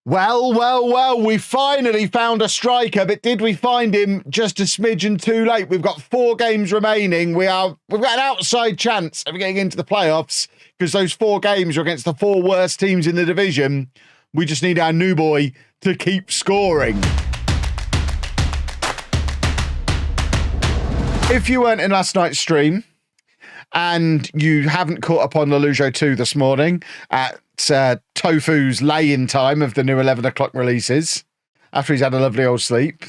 Well, we finally found a striker, but did we find him just a smidgen too late? We've got 4 games remaining. We've got an outside chance of getting into the playoffs because those 4 games are against the 4 worst teams in the division. We just need our new boy to keep scoring. If you weren't in last night's stream and you haven't caught up on LOLLUJO 2 this morning at Tofu's lay-in time of the new 11 o'clock releases, after he's had a lovely old sleep,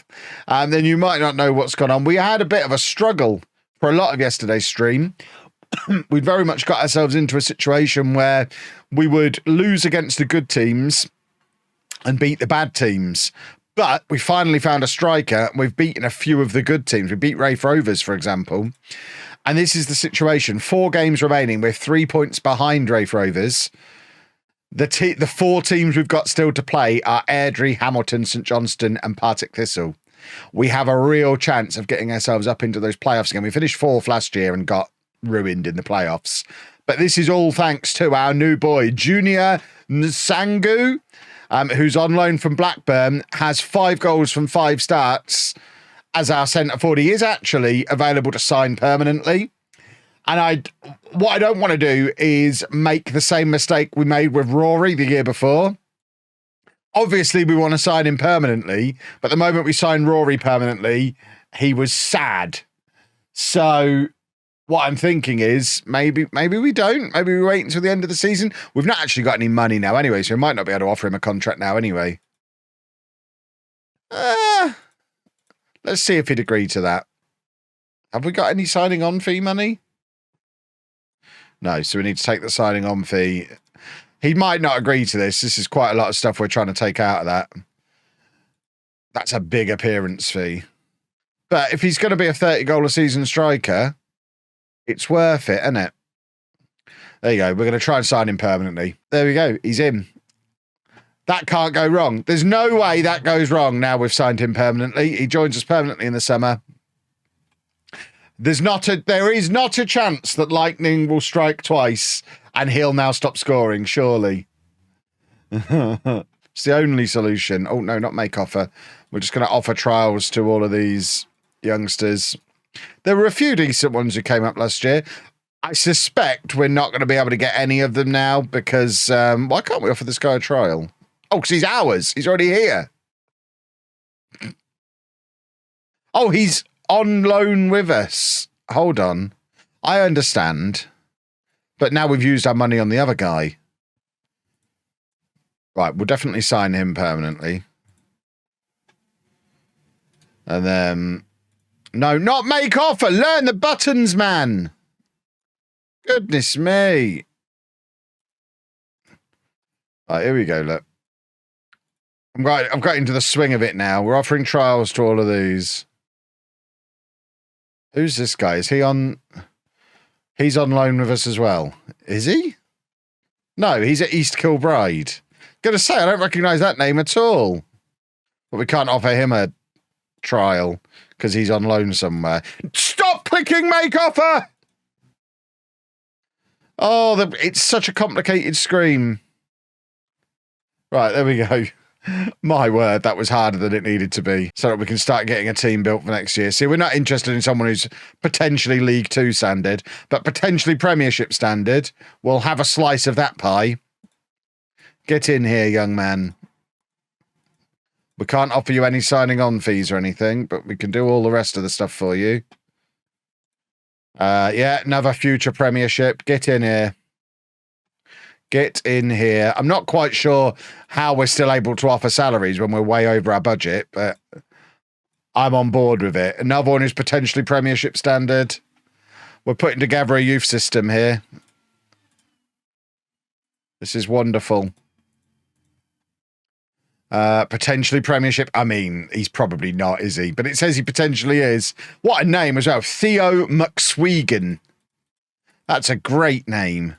then you might not know what's gone on. We had a bit of a struggle for a lot of yesterday's stream. We'd very much got ourselves into a situation where we would lose against the good teams and beat the bad teams. But we finally found a striker. And we've beaten a few of the good teams. We beat Rafe Rovers, for example. And this is the situation. 4 games remaining. We're 3 points behind Rafe Rovers. The 4 teams we've got still to play are Airdrie, Hamilton, St Johnstone and Partick Thistle. We have a real chance of getting ourselves up into those playoffs again. We finished 4th last year and got ruined in the playoffs. But this is all thanks to our new boy, Junior Nsangu, who's on loan from Blackburn, has 5 goals from 5 starts as our centre forward. He is actually available to sign permanently. And what I don't want to do is make the same mistake we made with Rory the year before. Obviously, we want to sign him permanently, but the moment we signed Rory permanently, he was sad. So what I'm thinking is maybe we don't. Maybe we wait until the end of the season. We've not actually got any money now anyway, so we might not be able to offer him a contract now anyway. Let's see if he'd agree to that. Have we got any signing on fee money? No, so we need to take the signing on fee. He might not agree to this. This is quite a lot of stuff we're trying to take out of that. That's a big appearance fee. But if he's going to be a 30-goal-a-season striker, it's worth it, isn't it? There you go. We're going to try and sign him permanently. There we go. He's in. That can't go wrong. There's no way that goes wrong now we've signed him permanently. He joins us permanently in the summer. There is not a chance that lightning will strike twice and he'll now stop scoring, surely. It's the only solution. Oh, no, not make offer. We're just going to offer trials to all of these youngsters. There were a few decent ones who came up last year. I suspect we're not going to be able to get any of them now because why can't we offer this guy a trial? Oh, because he's ours. He's already here. Oh, he's on loan with us. Hold on. I understand. But now we've used our money on the other guy. Right, we'll definitely sign him permanently. And then... No, not make offer. Learn the buttons, man. Goodness me. Right, here we go, look. I've got into the swing of it now. We're offering trials to all of these. Who's this guy? Is he on... He's on loan with us as well. Is he? No, he's at East Kilbride. Gonna say, I don't recognise that name at all. But we can't offer him a trial because he's on loan somewhere. Stop clicking make offer! Oh, it's such a complicated screen. Right, there we go. My word, that was harder than it needed to be so that we can start getting a team built for next year. See, we're not interested in someone who's potentially League 2 standard, but potentially Premiership standard. We'll have a slice of that pie. Get in here, young man. We can't offer you any signing on fees or anything, but we can do all the rest of the stuff for you. Yeah, another future Premiership. Get in here. Get in here. I'm not quite sure how we're still able to offer salaries when we're way over our budget, but I'm on board with it. Another one is potentially Premiership standard. We're putting together a youth system here. This is wonderful. Potentially Premiership. I mean, he's probably not, is he? But it says he potentially is. What a name as well. Theo McSwegan. That's a great name.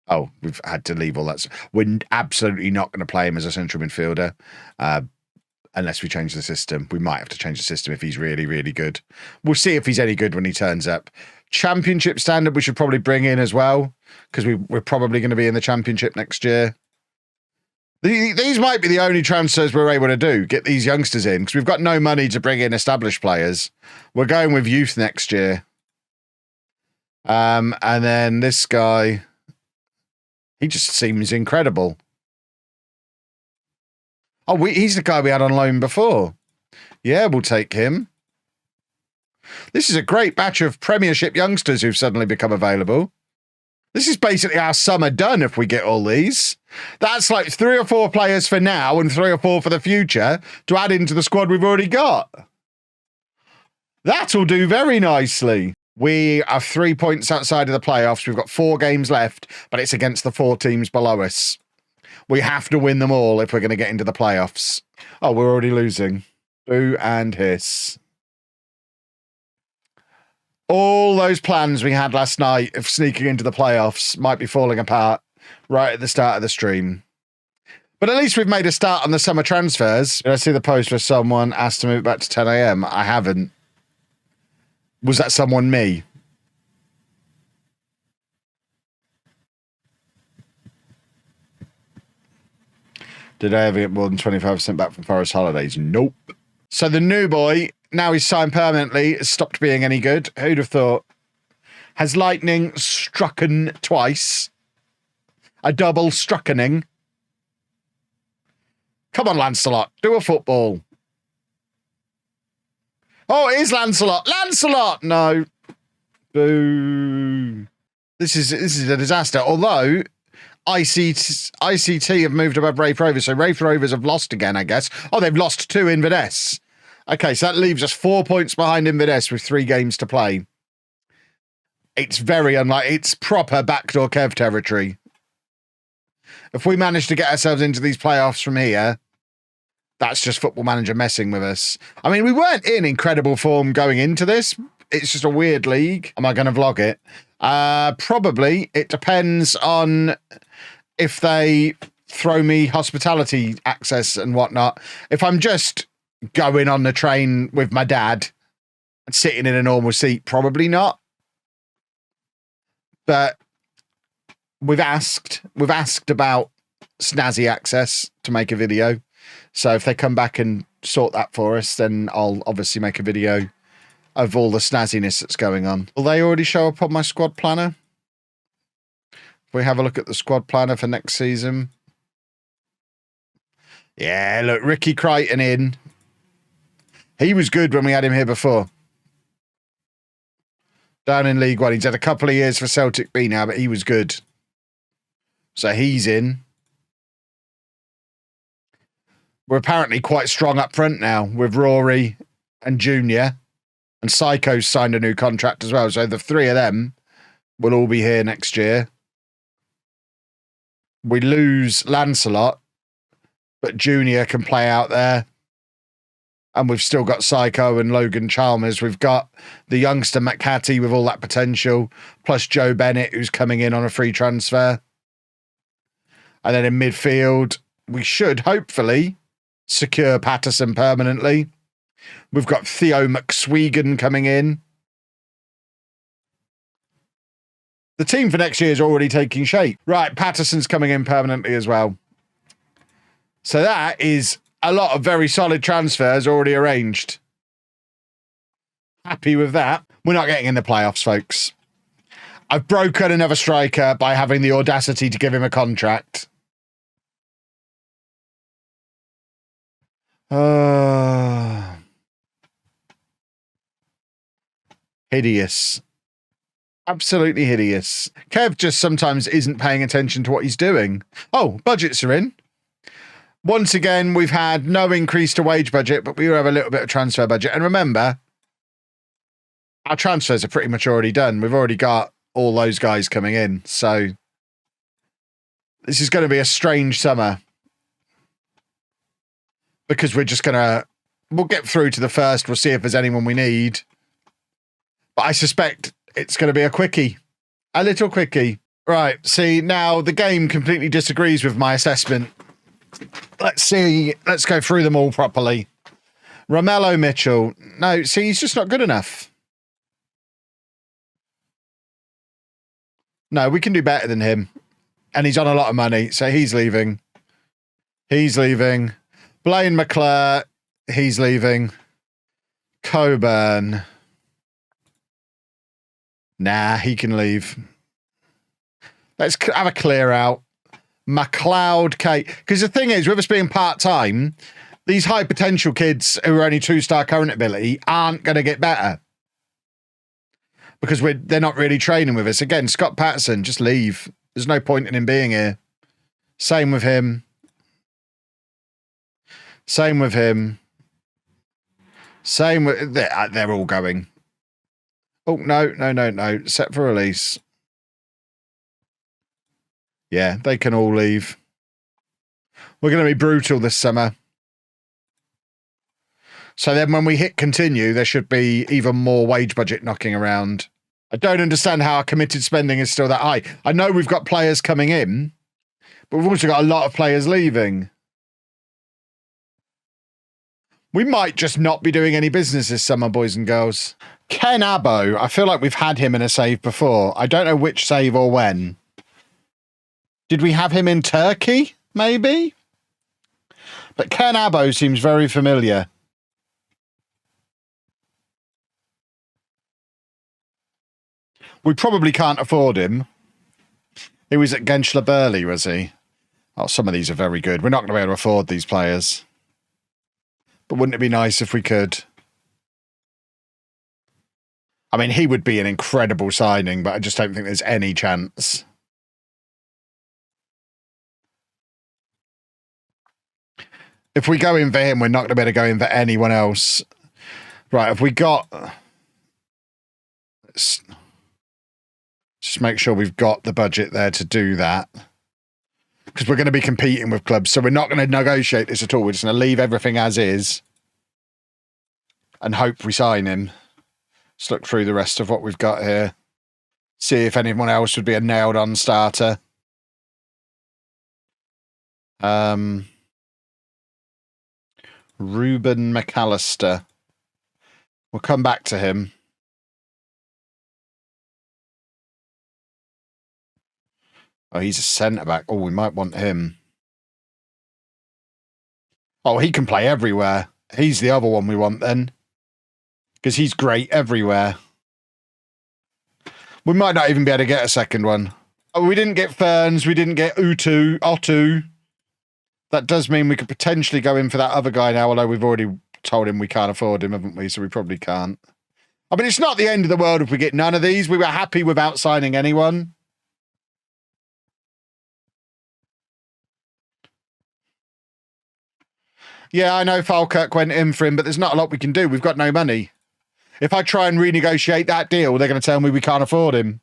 Oh, we've had to leave all that. We're absolutely not going to play him as a central midfielder unless we change the system. We might have to change the system if he's really, really good. We'll see if he's any good when he turns up. Championship standard we should probably bring in as well because we're probably going to be in the Championship next year. These might be the only transfers we're able to do, get these youngsters in, because we've got no money to bring in established players. We're going with youth next year. And then this guy, he just seems incredible. Oh, he's the guy we had on loan before. Yeah, we'll take him. This is a great batch of Premiership youngsters who've suddenly become available. This is basically our summer done if we get all these. That's like 3 or 4 players for now and 3 or 4 for the future to add into the squad we've already got. That'll do very nicely. We are 3 points outside of the playoffs. We've got 4 games left, but it's against the 4 teams below us. We have to win them all if we're going to get into the playoffs. Oh, we're already losing. Boo and hiss. All those plans we had last night of sneaking into the playoffs might be falling apart right at the start of the stream. But at least we've made a start on the summer transfers. Did I see the post where someone asked to move it back to 10 a.m? I haven't. Was that someone me? Did I ever get more than 25% back from Forest holidays? Nope. So the new boy, now he's signed permanently, has stopped being any good. Who'd have thought? Has lightning strucken twice? A double struckening? Come on, Lancelot, do a football. Oh, it is Lancelot. Lancelot! No. Boo. This is a disaster. Although ICT have moved above Wraith Rovers, so Wraith Rovers have lost again, I guess. Oh, they've lost to Inverness. Okay, so that leaves us 4 points behind Inverness with 3 games to play. It's very unlikely. It's proper backdoor Kev territory. If we manage to get ourselves into these playoffs from here, that's just Football Manager messing with us. I mean, we weren't in incredible form going into this. It's just a weird league. Am I going to vlog it? Probably. It depends on if they throw me hospitality access and whatnot. If I'm just going on the train with my dad and sitting in a normal seat, probably not. But we've asked about snazzy access to make a video. So if they come back and sort that for us, then I'll obviously make a video of all the snazziness that's going on. Will they already show up on my squad planner? If we have a look at the squad planner for next season. Yeah, look, Ricky Crichton in. He was good when we had him here before. Down in League One. He's had a couple of years for Celtic B now, but he was good. So he's in. We're apparently quite strong up front now with Rory and Junior. And Psycho's signed a new contract as well. So the 3 of them will all be here next year. We lose Lancelot, but Junior can play out there. And we've still got Psycho and Logan Chalmers. We've got the youngster McHattie with all that potential, plus Joe Bennett, who's coming in on a free transfer. And then in midfield, we should hopefully secure Patterson permanently. We've got Theo McSwegan coming in. The team for next year is already taking shape. Right, Patterson's coming in permanently as well. So that is a lot of very solid transfers already arranged. Happy with that. We're not getting in the playoffs, folks. I've broken another striker by having the audacity to give him a contract. Hideous. Absolutely hideous. Kev just sometimes isn't paying attention to what he's doing. Oh, budgets are in. Once again, we've had no increase to wage budget, but we have a little bit of transfer budget. And remember, our transfers are pretty much already done. We've already got all those guys coming in. So this is going to be a strange summer. Because we're just going to... We'll get through to the first. We'll see if there's anyone we need. But I suspect it's going to be a quickie. A little quickie. Right, see, now the game completely disagrees with my assessment. Let's see. Let's go through them all properly. Romello Mitchell. No, see, he's just not good enough. No, we can do better than him. And he's on a lot of money, so he's leaving. He's leaving. Blaine McClure. He's leaving. Coburn. Nah, he can leave. Let's have a clear out. McLeod, Kate. Because the thing is, with us being part-time, these high potential kids who are only 2-star current ability aren't going to get better. Because they're not really training with us. Again, Scott Patterson, just leave. There's no point in him being here. Same with him. Same with him. Same with... They're all going. Oh, no. Set for release. Yeah, they can all leave. We're going to be brutal this summer. So then when we hit continue, there should be even more wage budget knocking around. I don't understand how our committed spending is still that high. I know we've got players coming in, but we've also got a lot of players leaving. We might just not be doing any business this summer, boys and girls. Ken Abbo, I feel like we've had him in a save before. I don't know which save or when. Did we have him in Turkey, maybe? But Ken Abbo seems very familiar. We probably can't afford him. He was at Genschler Burley, was he? Oh, some of these are very good. We're not going to be able to afford these players. But wouldn't it be nice if we could? I mean, he would be an incredible signing, but I just don't think there's any chance. If we go in for him, we're not going to be able to go in for anyone else. Right, have we got... Let's just make sure we've got the budget there to do that. Because we're going to be competing with clubs, so we're not going to negotiate this at all. We're just going to leave everything as is and hope we sign him. Let's look through the rest of what we've got here. See if anyone else would be a nailed-on starter. Ruben McAllister. We'll come back to him. Oh, he's a centre-back. Oh, we might want him. Oh, he can play everywhere. He's the other one we want then. Because he's great everywhere. We might not even be able to get a second one. Oh, we didn't get Ferns. We didn't get Otu. That does mean we could potentially go in for that other guy now, although we've already told him we can't afford him, haven't we? So we probably can't. I mean, it's not the end of the world if we get none of these. We were happy without signing anyone. Yeah, I know Falkirk went in for him, but there's not a lot we can do. We've got no money. If I try and renegotiate that deal, they're going to tell me we can't afford him.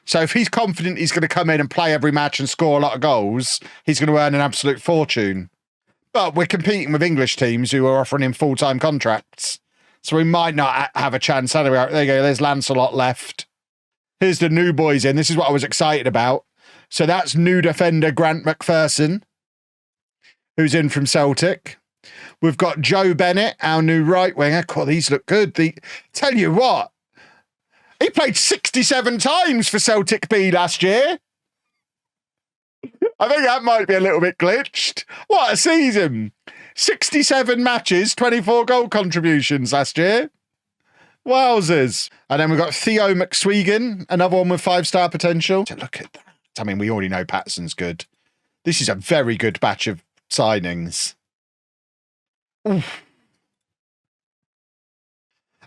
So if he's confident he's going to come in and play every match and score a lot of goals, he's going to earn an absolute fortune. But we're competing with English teams who are offering him full-time contracts. So we might not have a chance. Anyway, there you go. There's Lancelot left. Here's the new boys in. This is what I was excited about. So that's new defender Grant McPherson, who's in from Celtic. We've got Joe Bennett, our new right winger. God, these look good. Tell you what, he played 67 times for Celtic B last year. I think that might be a little bit glitched. What a season. 67 matches, 24 goal contributions last year. Wowzers. And then we've got Theo McSwegan, another one with 5-star potential. Look at that. I mean, we already know Patterson's good. This is a very good batch of signings. Oof.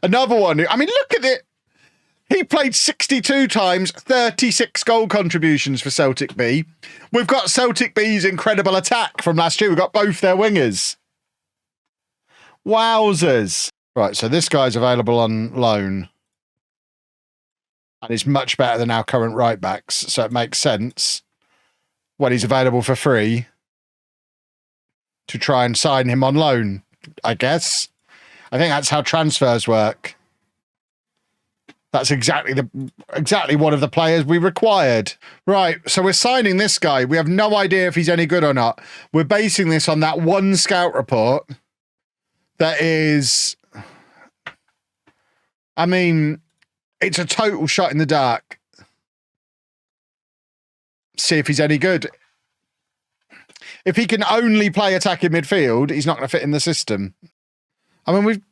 Another one. I mean, look at it. He played 62 times, 36 goal contributions for Celtic B. We've got Celtic B's incredible attack from last year. We've got both their wingers. Wowzers. Right, so this guy's available on loan. And he's much better than our current right backs. So it makes sense when he's available for free to try and sign him on loan, I guess. I think that's how transfers work. That's exactly one of the players we required. Right, so we're signing this guy. We have no idea if he's any good or not. We're basing this on that one scout report that is... I mean, it's a total shot in the dark. See if he's any good. If he can only play attacking midfield, he's not going to fit in the system. I mean,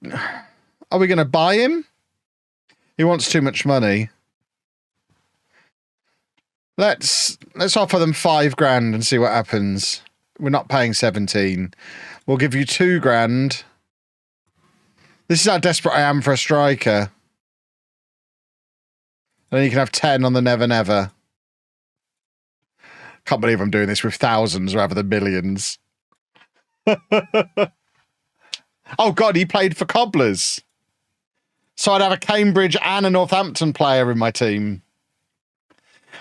are we going to buy him? He wants too much money. Let's offer them $5,000 and see what happens. We're not paying 17. We'll give you $2,000. This is how desperate I am for a striker. And then you can have 10 on the Never Never. Can't believe I'm doing this with thousands rather than millions. Oh, God, he played for Cobblers. So I'd have a Cambridge and a Northampton player in my team.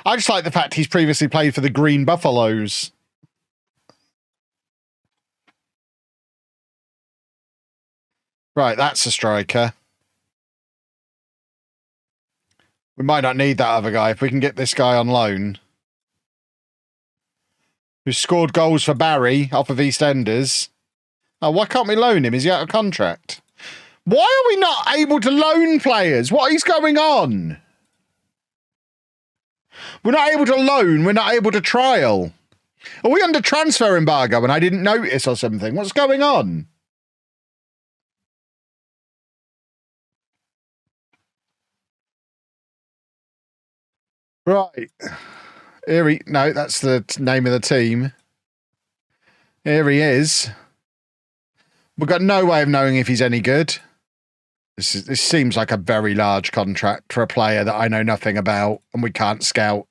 I just like the fact he's previously played for the Green Buffaloes. Right, that's a striker. We might not need that other guy if we can get this guy on loan. Who scored goals for Barry off of EastEnders. Oh, why can't we loan him? Is he out of contract? Why are we not able to loan players? What is going on? We're not able to loan. We're not able to trial. Are we under transfer embargo and I didn't notice or something? What's going on? Right. No, that's the name of the team. Here he is. We've got no way of knowing if he's any good. This seems like a very large contract for a player that I know nothing about and we can't scout.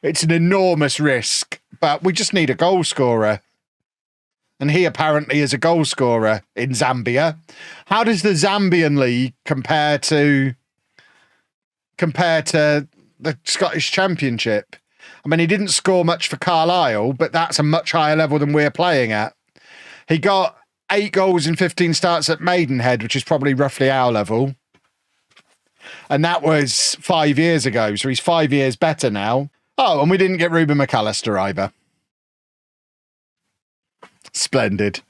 It's an enormous risk, but we just need a goal scorer. And he apparently is a goal scorer in Zambia. How does the Zambian league compare to the Scottish Championship? I mean, he didn't score much for Carlisle, but that's a much higher level than we're playing at. He got 8 goals in 15 starts at Maidenhead, which is probably roughly our level. And that was 5 years ago, so he's 5 years better now. Oh, and we didn't get Ruben McAllister either. Splendid.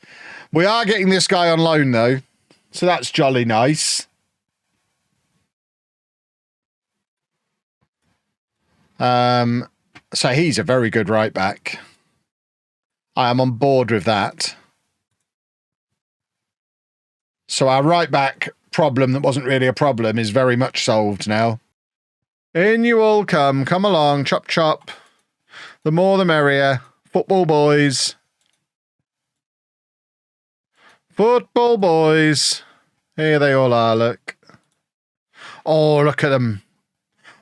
We are getting this guy on loan, though, so that's jolly nice. So he's a very good right back. I am on board with that. So our right back problem that wasn't really a problem is very much solved now. In you all come. Come along. Chop, chop. The more the merrier. Football boys. Football boys. Here they all are, look. Oh, look at them.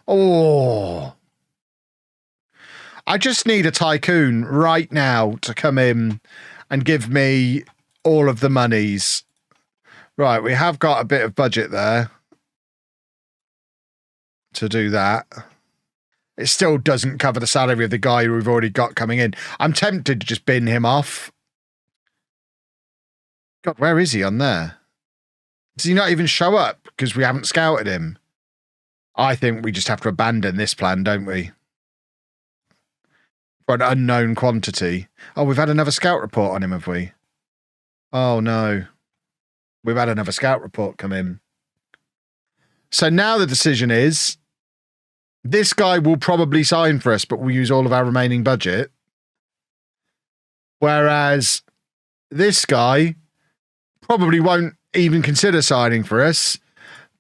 Oh. I just need a tycoon right now to come in and give me all of the monies. Right, we have got a bit of budget there to do that. It still doesn't cover the salary of the guy who we've already got coming in. I'm tempted to just bin him off. God, where is he on there? Does he not even show up because we haven't scouted him? I think we just have to abandon this plan, don't we? For an unknown quantity. Oh, we've had another scout report on him, have we? Oh, no. We've had another scout report come in. So now the decision is, this guy will probably sign for us, but we'll use all of our remaining budget. Whereas this guy probably won't even consider signing for us.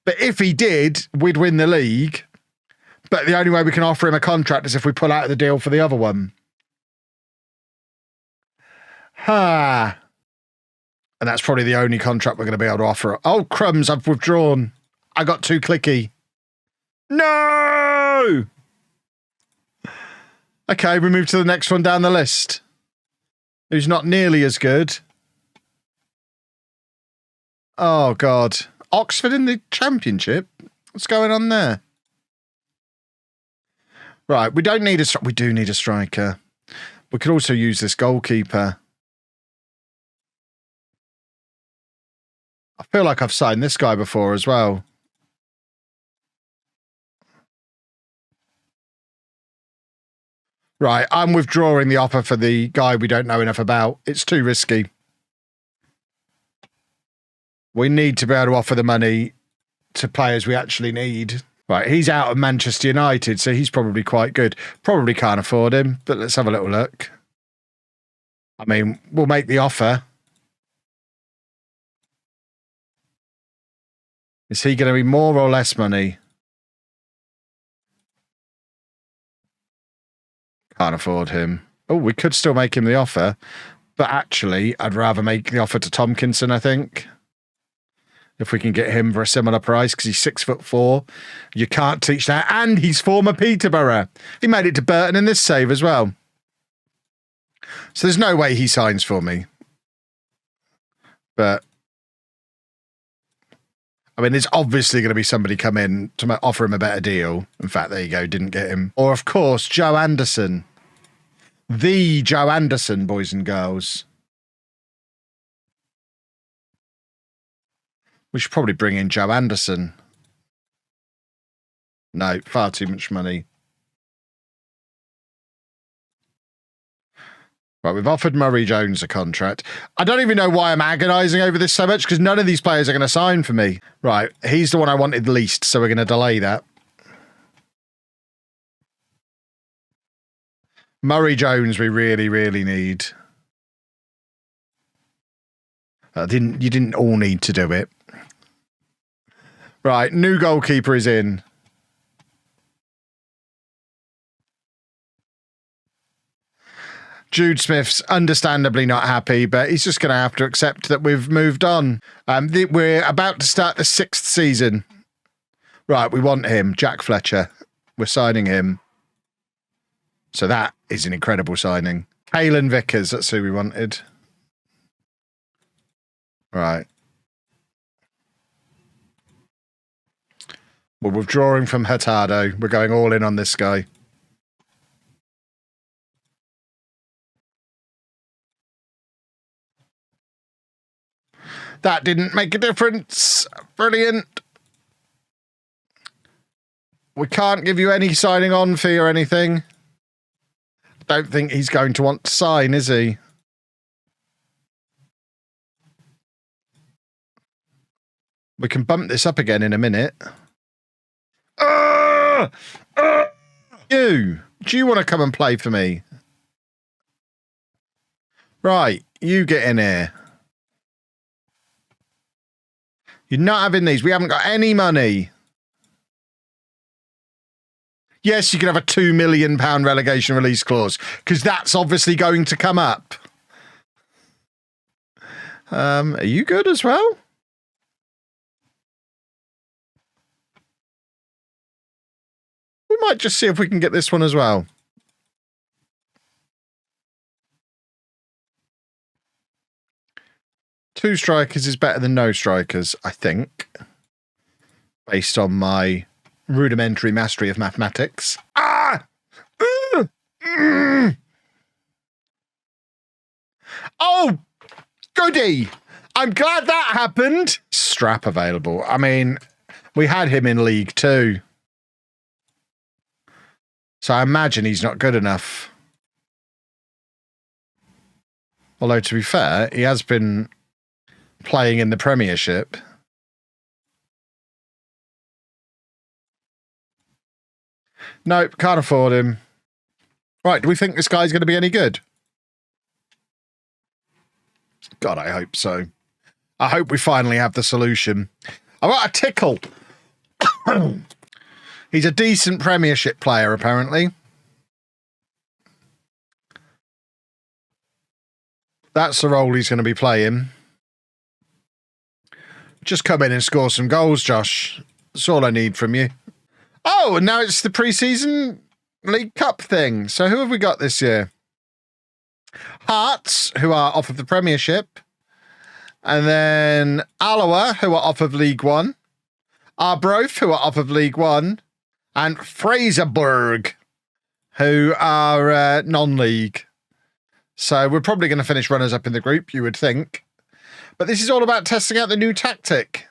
But if he did, we'd win the league. But the only way we can offer him a contract is if we pull out of the deal for the other one. Ha. And that's probably the only contract we're going to be able to offer. Oh, crumbs, I've withdrawn. I got too clicky. No! Okay, we move to the next one down the list. Who's not nearly as good. Oh, God. Oxford in the Championship? What's going on there? Right, we don't need a... We do need a striker. We could also use this goalkeeper. I feel like I've signed this guy before as well. Right, I'm withdrawing the offer for the guy we don't know enough about. It's too risky. We need to be able to offer the money to players we actually need. Right, he's out of Manchester United, so he's probably quite good. Probably can't afford him, but let's have a little look. I mean, we'll make the offer. Is he going to be more or less money? Can't afford him. Oh, we could still make him the offer. But actually, I'd rather make the offer to Tompkinson, I think. If we can get him for a similar price, because he's 6'4". You can't teach that. And he's former Peterborough. He made it to Burton in this save as well. So there's no way he signs for me. But I mean, there's obviously going to be somebody come in to offer him a better deal. In fact, there you go, didn't get him. Or, of course, Joe Anderson. The Joe Anderson, boys and girls. We should probably bring in Joe Anderson. No, far too much money. Right, we've offered Murray Jones a contract. I don't even know why I'm agonising over this so much, because none of these players are going to sign for me. Right, he's the one I wanted least, so we're going to delay that. Murray Jones we really, really need. You didn't all need to do it. Right, new goalkeeper is in. Jude Smith's understandably not happy, but he's just going to have to accept that we've moved on. We're about to start the 6th season. Right, we want him, Jack Fletcher. We're signing him. So that is an incredible signing. Caelan Vickers, that's who we wanted. Right. We're withdrawing from Hurtado. We're going all in on this guy. That didn't make a difference. Brilliant. We can't give you any signing on fee or anything. Don't think he's going to want to sign, is he? We can bump this up again in a minute. Do you want to come and play for me? Right, you get in here. You're not having these. We haven't got any money. Yes, you can have a £2 million relegation release clause, because that's obviously going to come up. Are you good as well? We might just see if we can get this one as well. Two strikers is better than no strikers, I think, based on my rudimentary mastery of mathematics. Oh, goody. I'm glad that happened. Strap available. I mean, we had him in League 2. So I imagine he's not good enough. Although, to be fair, he has been playing in the Premiership. Nope, can't afford him. Right, do we think this guy's going to be any good? God, I hope so. I hope we finally have the solution. I got a tickle. He's a decent Premiership player, apparently. That's the role he's going to be playing. Just come in and score some goals, Josh. That's all I need from you. Oh, and now it's the pre-season League Cup thing. So who have we got this year? Hearts, who are off of the Premiership. And then Alloa, who are off of League One. Arbroath, who are off of League One. And Fraserburgh, who are non-league. So we're probably going to finish runners-up in the group, you would think. But this is all about testing out the new tactic.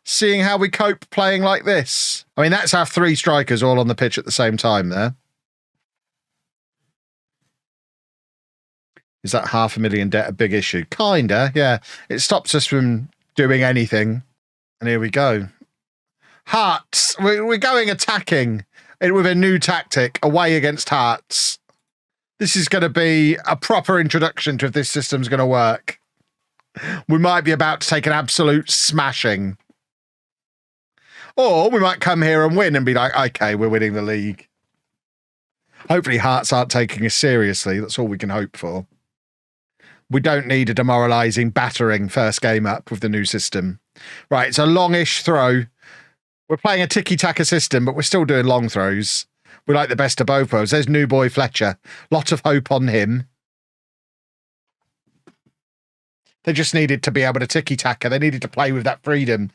Seeing how we cope playing like this. I mean, that's our 3 strikers all on the pitch at the same time there. Is that $500,000 debt a big issue? Kinda, yeah. It stops us from doing anything. And here we go. Hearts. We're going attacking with a new tactic away against Hearts. This is going to be a proper introduction to if this system's going to work. We might be about to take an absolute smashing. Or we might come here and win and be like, okay, we're winning the league. Hopefully Hearts aren't taking us seriously. That's all we can hope for. We don't need a demoralising, battering first game up with the new system. Right, it's a longish throw. We're playing a tiki-taka system, but we're still doing long throws. We like the best of both worlds. There's new boy Fletcher. Lot of hope on him. They just needed to be able to tiki-taka. They needed to play with that freedom.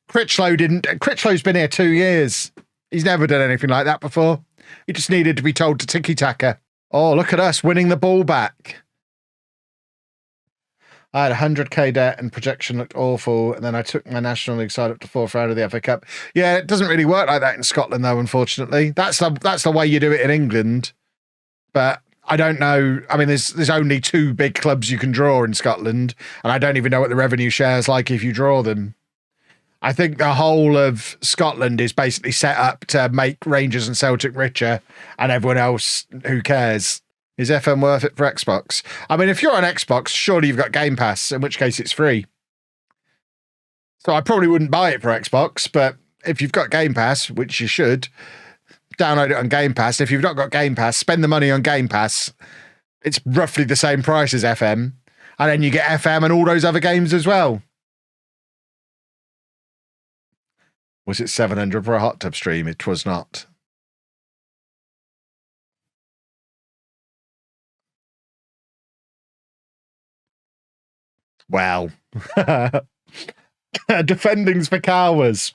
Critchlow didn't. Critchlow's been here 2 years. He's never done anything like that before. He just needed to be told to tiki-taka. Oh, look at us winning the ball back. I had 100k debt and projection looked awful, and then I took my National League side up to fourth round of the FA Cup. Yeah, it doesn't really work like that in Scotland, though, unfortunately. That's the way you do it in England. But I don't know. I mean, there's only 2 big clubs you can draw in Scotland, and I don't even know what the revenue share is like if you draw them. I think the whole of Scotland is basically set up to make Rangers and Celtic richer, and everyone else, who cares? Is FM worth it for Xbox? I mean, if you're on Xbox, surely you've got Game Pass, in which case it's free. So I probably wouldn't buy it for Xbox, but if you've got Game Pass, which you should, download it on Game Pass. If you've not got Game Pass, spend the money on Game Pass. It's roughly the same price as FM. And then you get FM and all those other games as well. Was it 700 for a hot tub stream? It was not. Wow. Defending's for cowards.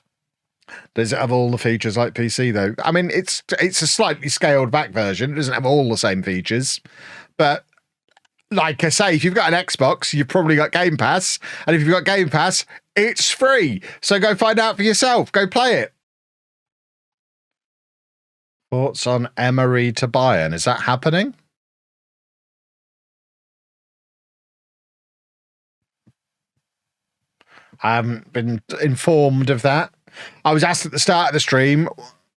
Does it have all the features like PC, though? I mean, it's a slightly scaled back version. It doesn't have all the same features. But like I say, if you've got an Xbox, you've probably got Game Pass. And if you've got Game Pass, it's free. So go find out for yourself. Go play it. Thoughts on Emery to Bayern? Is that happening? I haven't been informed of that. I was asked at the start of the stream,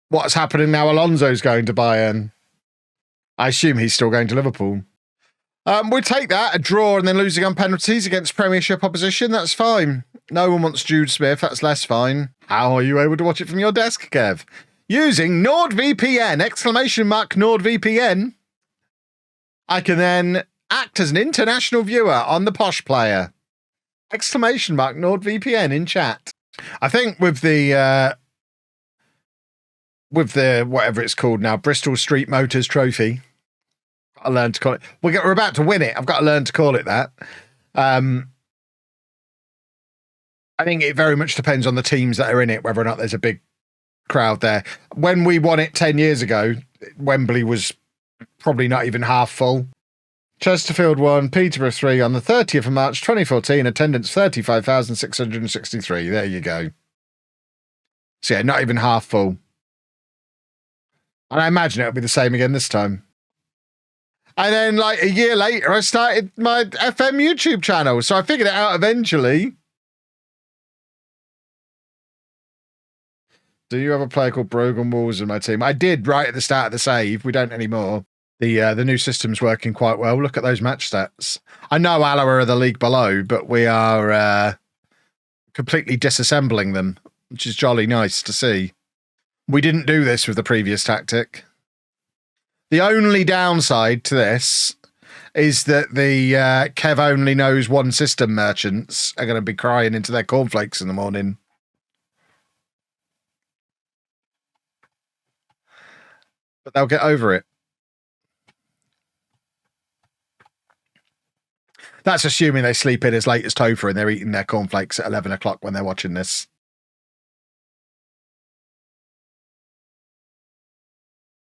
what's happening now Alonso's going to Bayern? I assume he's still going to Liverpool. We'll take that, a draw and then losing on penalties against Premiership opposition. That's fine. No one wants Jude Smith. That's less fine. How are you able to watch it from your desk, Kev? Using NordVPN, !NordVPN. I can then act as an international viewer on the Posh Player. !NordVPN in chat. I think with the whatever it's called now, Bristol Street Motors Trophy, I learned to call it. We're about to win it. I've got to learn to call it that. I think it very much depends on the teams that are in it, whether or not there's a big crowd there. When we won it 10 years ago, Wembley was probably not even half full. Chesterfield 1, Peterborough 3 on the 30th of March 2014, attendance 35,663. There you go. So yeah, not even half full. And I imagine it'll be the same again this time. And then like a year later, I started my FM YouTube channel. So I figured it out eventually. Do you have a player called Brogan Walls in my team? I did right at the start of the save. We don't anymore. The new system's working quite well. Look at those match stats. I know Alloa are the league below, but we are completely disassembling them, which is jolly nice to see. We didn't do this with the previous tactic. The only downside to this is that the Kev only knows one system merchants are going to be crying into their cornflakes in the morning. But they'll get over it. That's assuming they sleep in as late as Topher and they're eating their cornflakes at 11 o'clock when they're watching this.